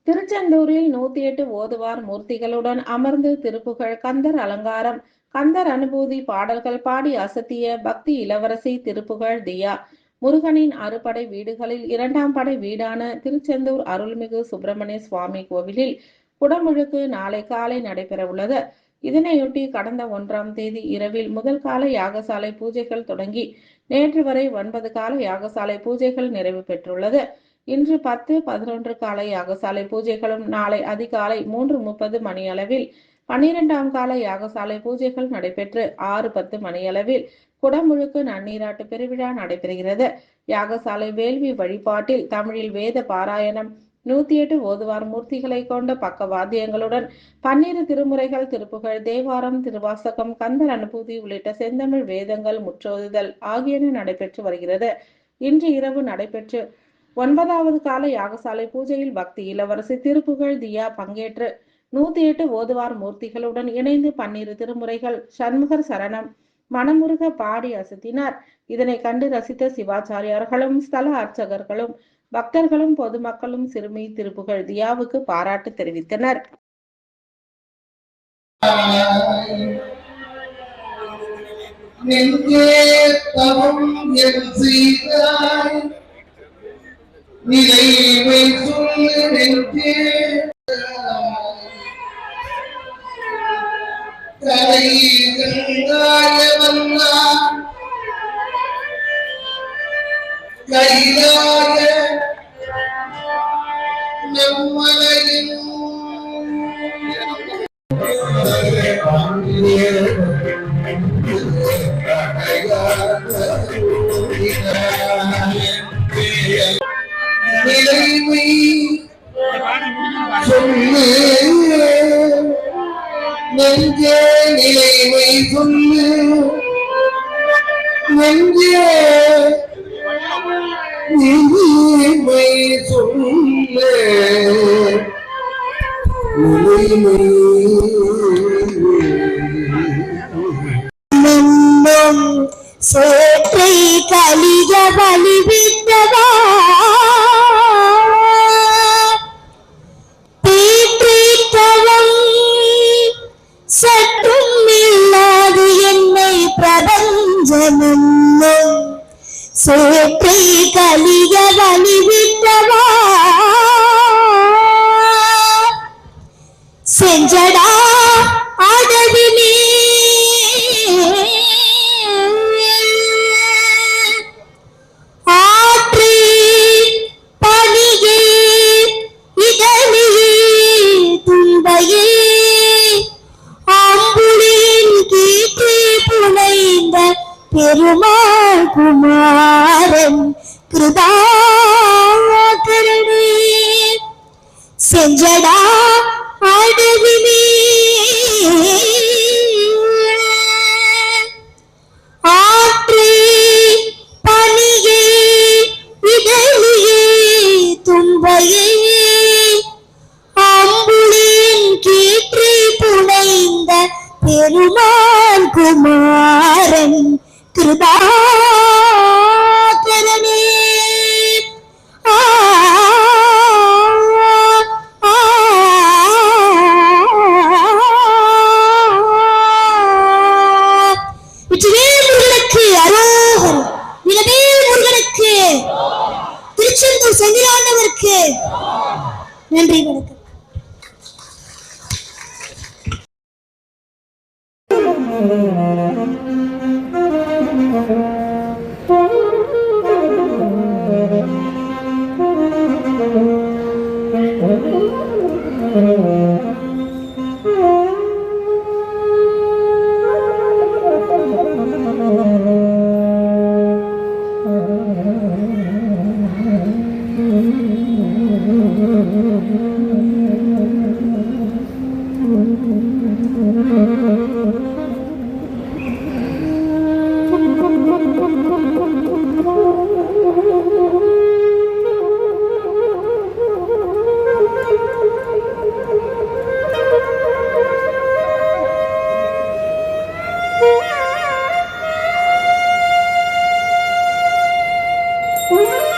திருச்செந்தூரில் 108 ஓதுவார் மூர்த்திகளுடன் அமர்ந்து திருப்புகழ் கந்தர் அலங்காரம் கந்தர் அனுபூதி பாடல்கள் பாடி அசத்திய பக்தி இளவரசி திருப்புகழ் தியா. முருகனின் அறுபடை வீடுகளில் 2ஆம் படை வீடான திருச்செந்தூர் அருள்மிகு சுப்பிரமணிய சுவாமி கோவிலில் குடமுழுக்கு நாளை காலை நடைபெறவுள்ளது. இதனையொட்டி கடந்த 1ஆம் தேதி இரவில் முதல் கால யாகசாலை பூஜைகள் தொடங்கி நேற்று வரை 9 கால யாகசாலை பூஜைகள் நிறைவு பெற்றுள்ளது. இன்று 10, 11 கால யாகசாலை பூஜைகளும் நாளை அதிகாலை 3:30 மணியளவில் 12ஆம் கால யாகசாலை பூஜைகள் நடைபெற்று 6:10 மணியளவில் குடமுழுக்கு நன்னீராட்டு பெருவிழா நடைபெறுகிறது. யாகசாலை வேள்வி வழிபாட்டில் தமிழில் வேத பாராயணம், 108 ஓதுவார் மூர்த்திகளை கொண்ட பக்கவாத்தியங்களுடன் 12 திருமுறைகள், திருப்புகழ், தேவாரம், திருவாசகம், கந்தர் அனுபூதி உள்ளிட்ட செந்தமிழ் வேதங்கள் முற்றோதுதல் ஆகியன நடைபெற்று வருகிறது. இன்று இரவு நடைபெற்று 9வது கால யாகசாலை பூஜையில் பக்தி இளவரசி திருப்புகழ் தியா பங்கேற்று 108 ஓதுவார் மூர்த்திகளுடன் இணைந்து 12 திருமுறைகள், சண்முகர் சரணம், மனமுருக பாடி அசத்தினார். இதனை கண்டு ரசித்த சிவாச்சாரியார்களும் ஸ்தல அர்ச்சகர்களும் பக்தர்களும் பொதுமக்களும் சிறுமி திருப்புகழ் தியாவுக்கு பாராட்டு தெரிவித்தனர். நிலைவை சொல்லுவென்றே கைலாய நம்மளையும் நிலைமை சொல்லு நெஞ்சே, நிலைமை சொல்லு நெஞ்சே, நிலைமை சொல்லு நிலைமை சேற்றை கலிக வலிவிட்டவா தீற்றவம் சற்றும் இல்லாது என்னை பிரபஞ்சனம் சேற்றை கலிக வலிவிட்டவா செஞ்சடா அடவினே ஆற்றி பணியே இதழியே துன்பையே அம்புலின் கீற்றி புனைந்த பெருமாள் குமாரன் கிருபாகரனே செஞ்சடா அடவினே ஆற்றி பணியே இதழியே துன்பையே அம்புலின் கீற்றி புனைந்த பெருமாள் குமாரன் கிருபாகரனே திருச்செந்தூர் செந்திலாண்டவருக்கு நன்றி, வணக்கம். Thank you.